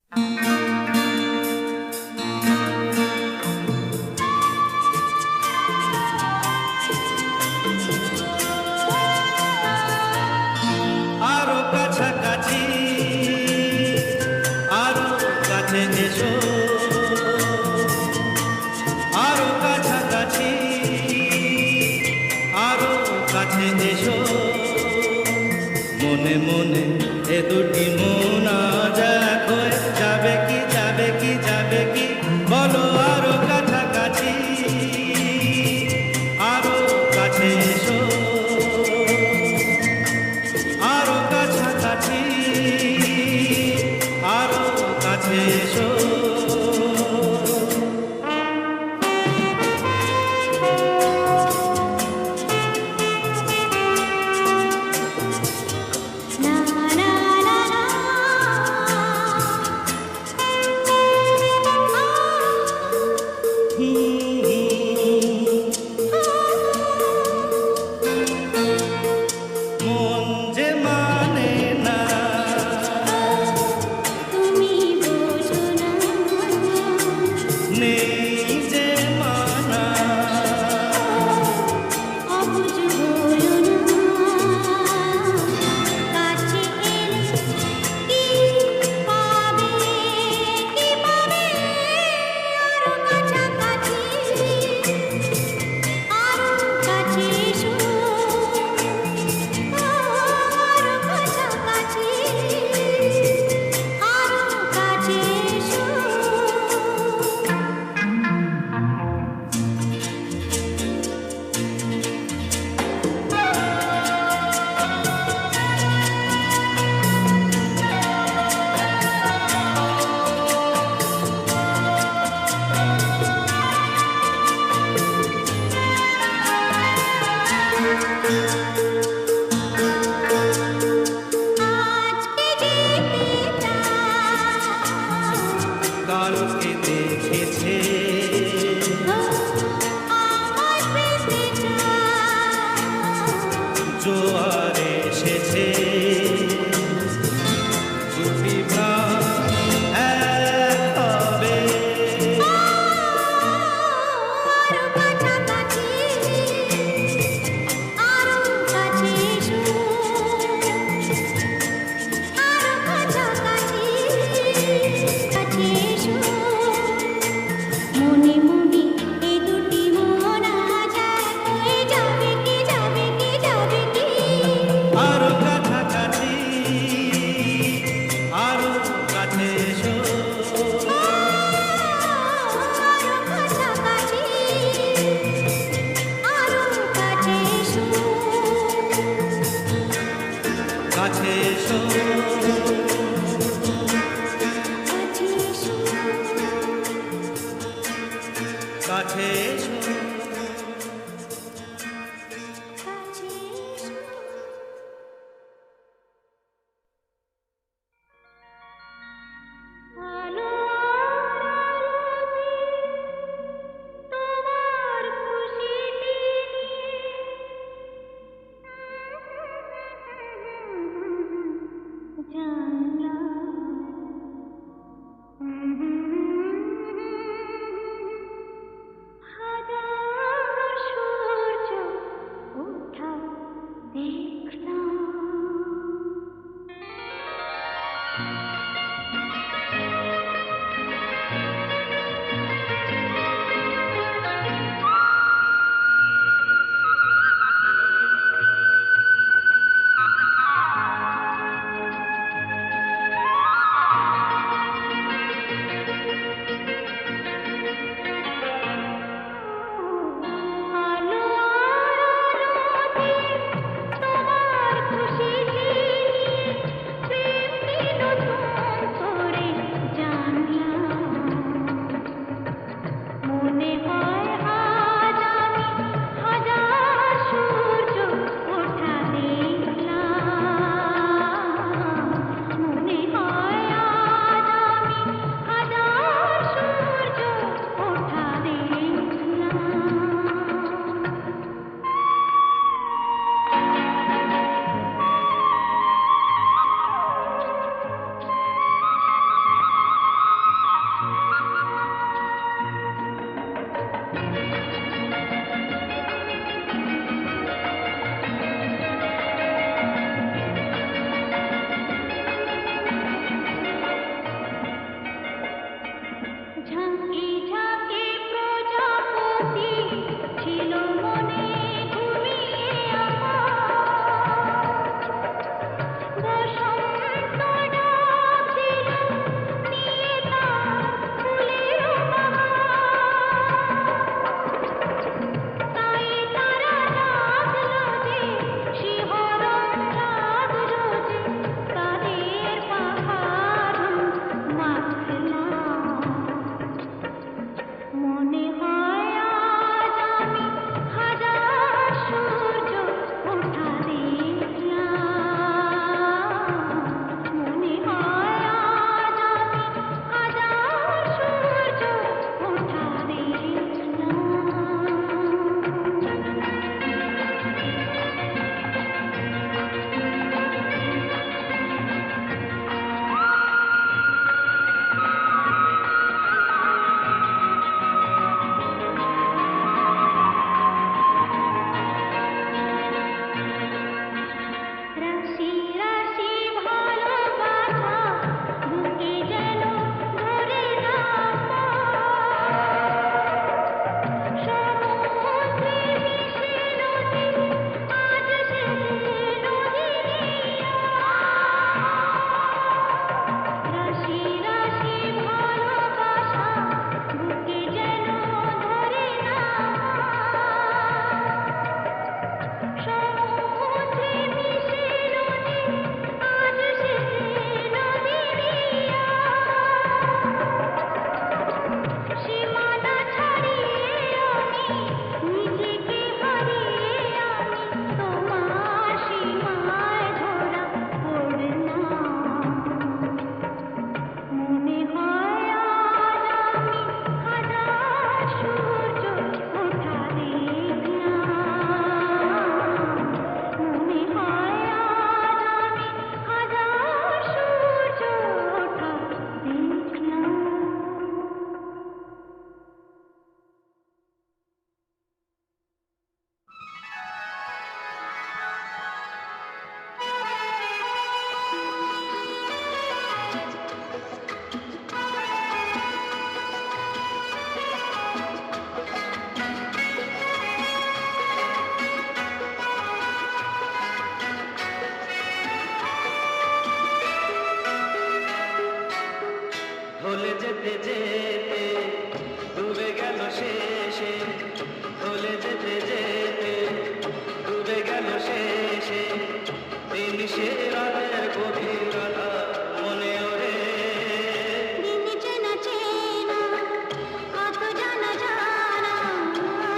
আরো কাছাকাছি, আরো কাছে এসো, আরো কাছাকাছি, আরো কাছে এসো। মনে মনে এ দুটি মন আজ এক হয়ে যাবে কি, যাবে কি, যাবে কি, বলো আরো কাছাকাছি, আরো কাছে এসো, আরো কাছাকাছি, আরো কাছে এসো। মন যে মানে না, তুমি বোঝো না, নেই যে মানা, অবুঝ হলো না, কাছে এলে কি পাবে, কি পাবে, আরো কাছাকাছি, আরো কাছে এসো, আরো কাছাকাছি, আরো কাছে এসো। আজকে যেতে চাই, কালকে দেখেছে, আমার পেতে চাই, জোয়ার এসেছে, দুটি প্রাণ এক হবে, আরো কাছাকাছি, আরো কাছে এসো, আরো কাছাকাছি, কাছে এসো। মনে মনে এ দুটি মন আজ এক হয়ে যাবে কি, যাবে কি, যাবে কি, আরো কাছাকাছি, আরো কাছে এসো, আরো কাছাকাছি, আরো কাছে এসো, কাছে এসো। কাছে এসো। ভুলে যেতে যেতে ডুবে গেল শেষে, ভুলে যেতে যেতে ডুবে গেল শেষে, দিন সে রাতের গভীরতা মনে ওরে। দিন চেনা চেনা কত জানা জানা,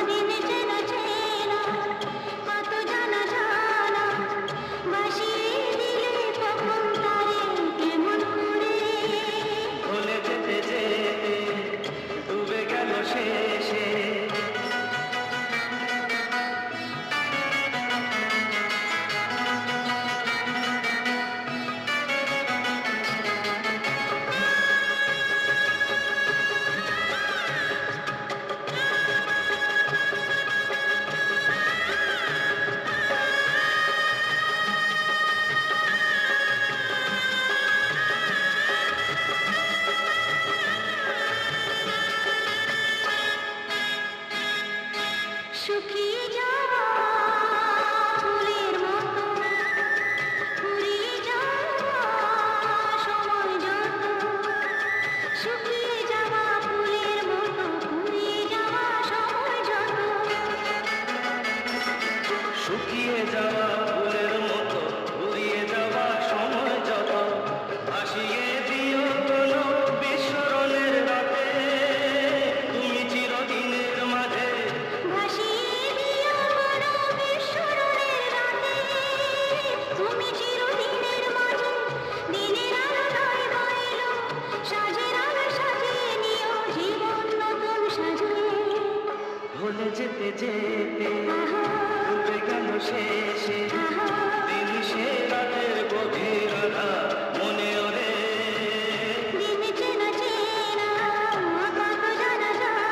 দিন চেনা চেনা কত জানা জানা, ভাসিয়ে দিলে কখন তারে কেমন করে। ভুলে যেতে যেতে ডুবে গেল শেষে। শুকিয়ে যাওয়া ফুলের মতো, ফুরিয়ে যাওয়া সময় যত। শুকিয়ে যাওয়া ফুলের মতো, ফুরিয়ে যাওয়া সময় যত। শুকিয়ে যাওয়া ফুলের মতো ঘুরিয়ে যাওয়া সময় যত, ভাসিয়ে দিও কোনো বিস্মরণের রাতে, তুমি চিরদিনের মাঝে। ভাসিয়ে দিও কোনো বিস্মরণের রাতে, তুমি চিরদিনের মাঝে। দিনের আলোয় বইলো সাজের আলো, সাজিয়ে নিও জীবন নতুন সাজে। ভুলে যেতে যেতে আহা, ডুবে গেল শেষে, আহা, দিন সে রাতের গভীরতা মনে ওরে। দিন চেনা চেনা কত জানা জানা।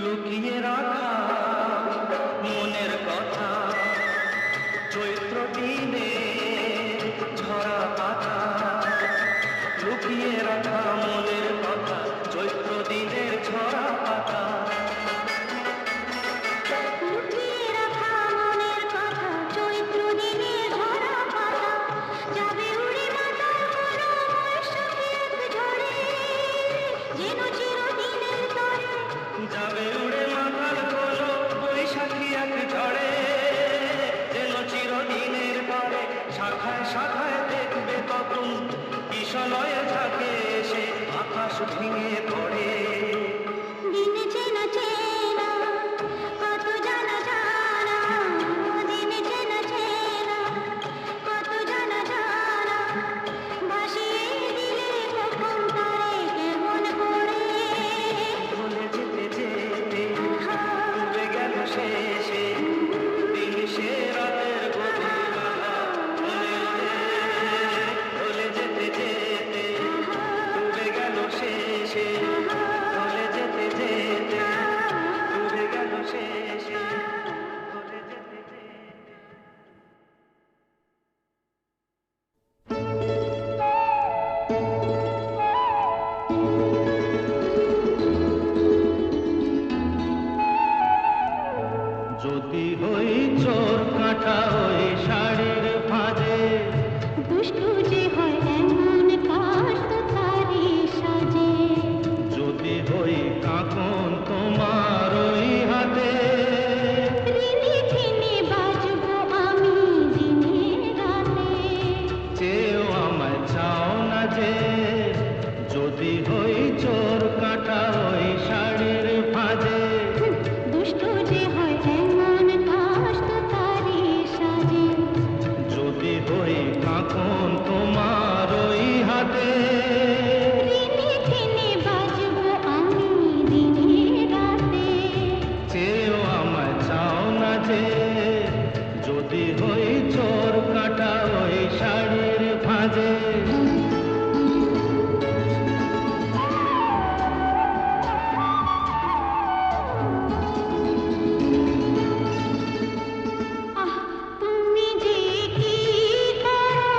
লুকিয়ে রাখা মনের কথা, চৈত্র দিনে ঝরা পাতা। লুকিয়ে রাখা মনের কথা, চৈত্র দিনের ঝরা পাতা। লুকিয়ে রাখা মনের কথা, চৈত্র দিনে ঝরা পাতা। যাবে উড়ে মাতার কোনো বৈশাখী এক ঝড়ে, যেন চিরদিনের তরে। যাবে উড়ে মাথার কোনো বৈশাখী এক ঝড়ে, যেন চিরদিনের পরে। শাখায় শাখায় দেখবে তখন কিশলয়ে ঝাঁকে এসে আকাশ ভেঙে পড়ে। দিন চেনা চেনা কত জানা জানা, দিন চেনা চেনা কত জানা জানা, ভাসিয়ে দিলে কখন তারে কেমন করে। ভুলে যেতে যেতে ডুবে গেল শেষে, দিন সে রাতের গভীরতা মনে ওরে। ভুলে যেতে যেতে ডুবে গেল শেষে, ভুলে যেতে যেতে ডুবে গেল শেষে, ভুলে যেতে যেতে। যদি হই চোর কাটা ওই শাড়ির ফাঁদে, দুষ্টু যে হয় এমন কাষ্ট তারি সাজে। যদি হই কাঁকন তোমার ওই হাতে, ঋণে ঋণে বাজবো আমি দিনে রাতে। চেয়েও আমায় চাও না যে। যদি হই চোর কাটা ওই শাড়ির ফাঁদে, দুষ্টু যে হয় এমন কাষ্ট তারি সাজে। যদি হই কাঁকন তোমার ওই হাতে, ঋণে ঋণে বাজবো আমি দিনে রাতে। চেয়েও আমায় চাও না যে। যদি হই চোর কাটা ওই শাড়ির ফাঁদে। আহ, তুমি যে কি করো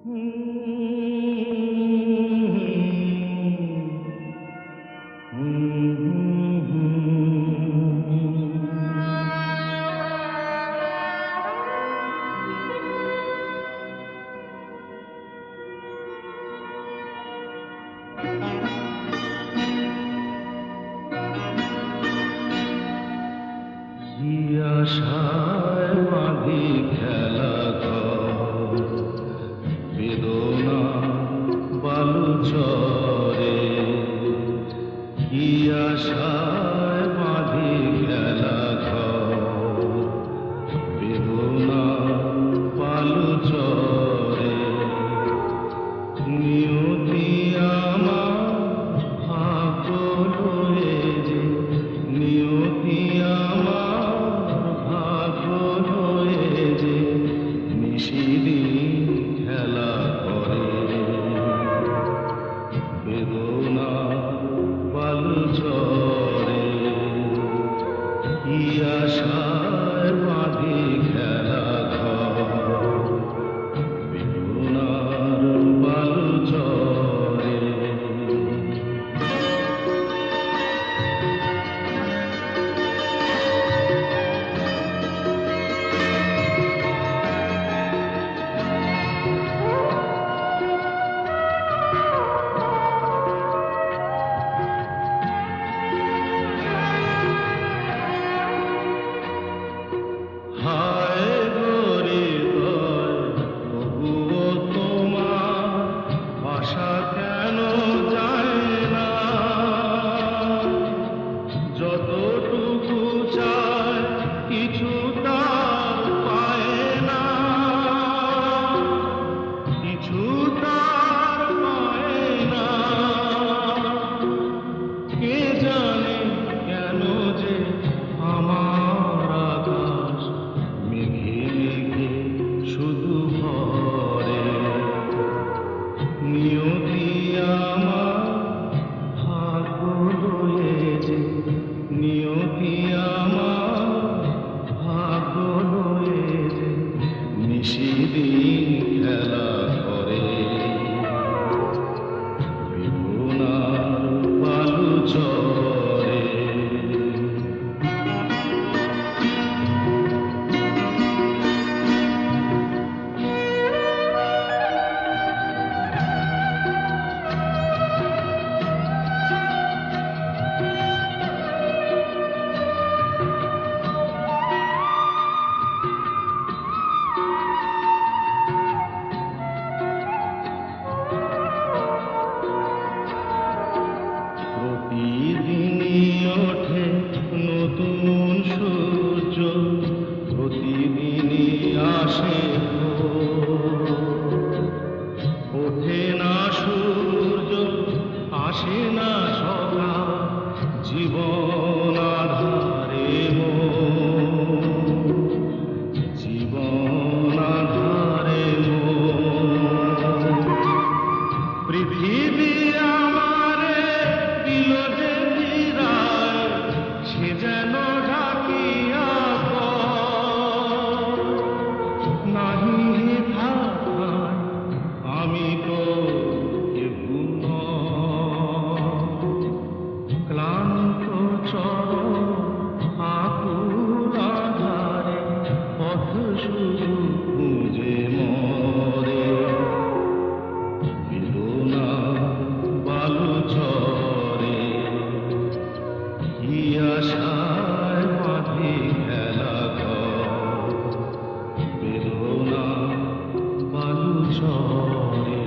কি আশায় বাঁধি খেলা ঘর, বেদনা বালুচরে। কি আশায় বাঁধি খেলা ঘর, বেদনা বালুচরে। নিয়তি আমার ভাগ্য লয়ে যে, নিয়তি আমার ভাগ্য লয়ে যে নিশিদিন খেলা করে। বেদনা বালুচরে। কি আশায় বাঁধি খেলা ঘর, বেদনার বালুচরে। হায় গো হৃদয়, তবুও তোমার বাসা কেন যায় না? যতটুকু চায় কিছু তার পায় না, কিছু তার পায় না। কে জানে কেন যে আমার আকাশ মেঘে মেঘে শুধু ভরে। নিয়তি আমার ভাগ্য লয়ে যে, নিয়তি আমার ভাগ্য লয়ে যে নিশিদিন খেলা করে। বেদনার বালুচরে। প্রতিদিনই ওঠে নতুন সূর্য, প্রতিদিনই আসে ভোর। ওঠে না সূর্য, আসে না সকাল, জীবন আধারে মোর, জীবন আধারে মোর। পৃথিবী আমারে দিল যে ফিরায়, সে যেন ঢাকিয়া কয়, নাহি থাকায় আমি তো কেহু নয়। ক্লান্ত চরণ আকুল আধারে পথ শুধু খুঁজে মরে। বেদনা বালুচরে। কি আশায় বাঁধি খেলা ঘর, বেদনা বালুচরে।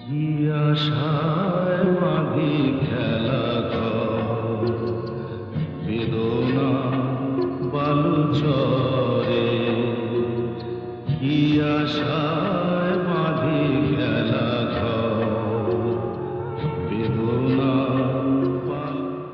কি আশায় বাঁধি খেলা ঘর, বেদনা বালুচরে। কি আশা